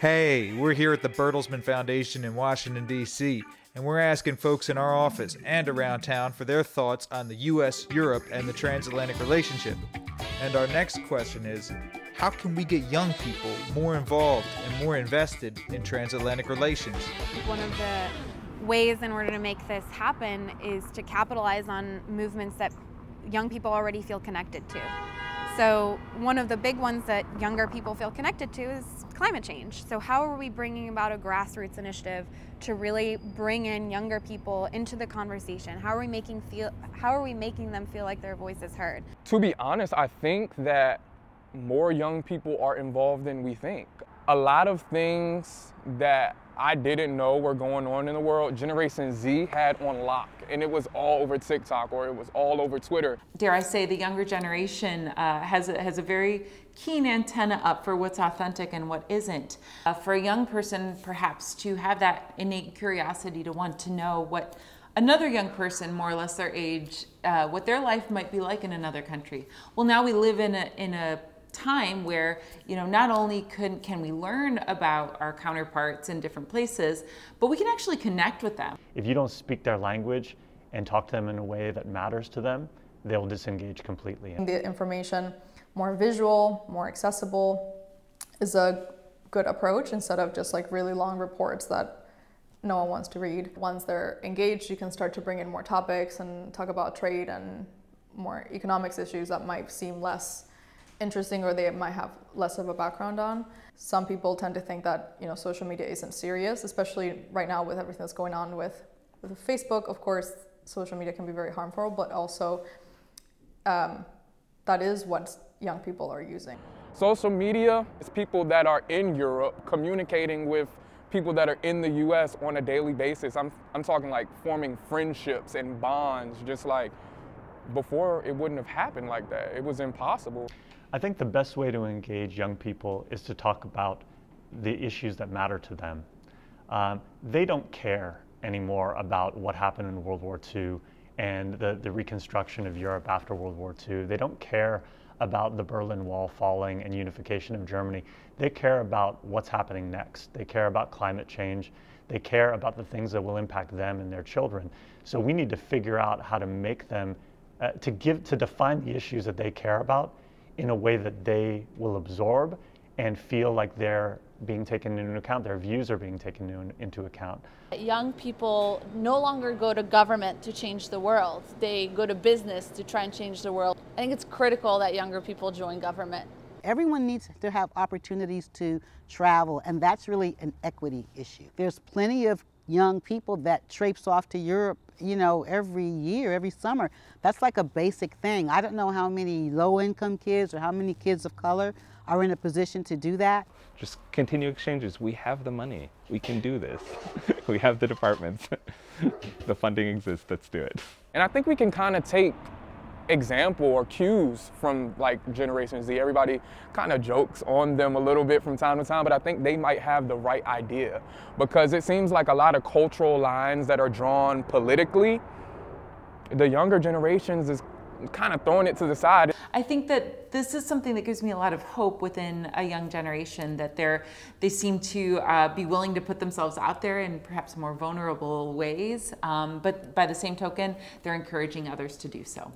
Hey, we're here at the Bertelsmann Foundation in Washington, D.C., and we're asking folks in our office and around town for their thoughts on the U.S., Europe, and the transatlantic relationship. And our next question is, how can we get young people more involved and more invested in transatlantic relations? One of the ways in order to make this happen is to capitalize on movements that young people already feel connected to. So one of the big ones that younger people feel connected to is climate change. So how are we bringing about a grassroots initiative to really bring in younger people into the conversation? How are we making them feel like their voice is heard? To be honest, I think that more young people are involved than we think. A lot of things that I didn't know were going on in the world, Generation Z had on lock, and it was all over TikTok or it was all over Twitter. Dare I say, the younger generation has a very keen antenna up for what's authentic and what isn't. For a young person, perhaps, to have that innate curiosity to want to know what another young person, more or less their age, what their life might be like in another country. Well, now we live in a time where, you know, not only can we learn about our counterparts in different places, but we can actually connect with them. If you don't speak their language and talk to them in a way that matters to them, they'll disengage completely. The information more visual, more accessible is a good approach instead of just like really long reports that no one wants to read. Once they're engaged, you can start to bring in more topics and talk about trade and more economics issues that might seem less interesting or they might have less of a background on. Some people tend to think that, you know, social media isn't serious, especially right now with everything that's going on with Facebook. Of course, social media can be very harmful, but also that is what young people are using. Social media is people that are in Europe communicating with people that are in the US on a daily basis. I'm talking like forming friendships and bonds, just like before it wouldn't have happened like that. It was impossible. I think the best way to engage young people is to talk about the issues that matter to them. They don't care anymore about what happened in World War II and the reconstruction of Europe after World War II. They don't care about the Berlin Wall falling and unification of Germany. They care about what's happening next. They care about climate change. They care about the things that will impact them and their children. So we need to figure out how to make them, to define the issues that they care about in a way that they will absorb and feel like they're being taken into account, their views are being taken into account. Young people no longer go to government to change the world. They go to business to try and change the world. I think it's critical that younger people join government. Everyone needs to have opportunities to travel, and that's really an equity issue. There's plenty of young people that traipse off to Europe, you know, every year, every summer. That's like a basic thing. I don't know how many low-income kids or how many kids of color are in a position to do that. Just continue exchanges. We have the money. We can do this. We have the departments. The funding exists. Let's do it. And I think we can kind of take example or cues from like Generation Z. Everybody kind of jokes on them a little bit from time to time, but I think they might have the right idea, because it seems like a lot of cultural lines that are drawn politically, the younger generations is kind of throwing it to the side. I think that this is something that gives me a lot of hope within a young generation, that they seem to be willing to put themselves out there in perhaps more vulnerable ways, but by the same token, they're encouraging others to do so.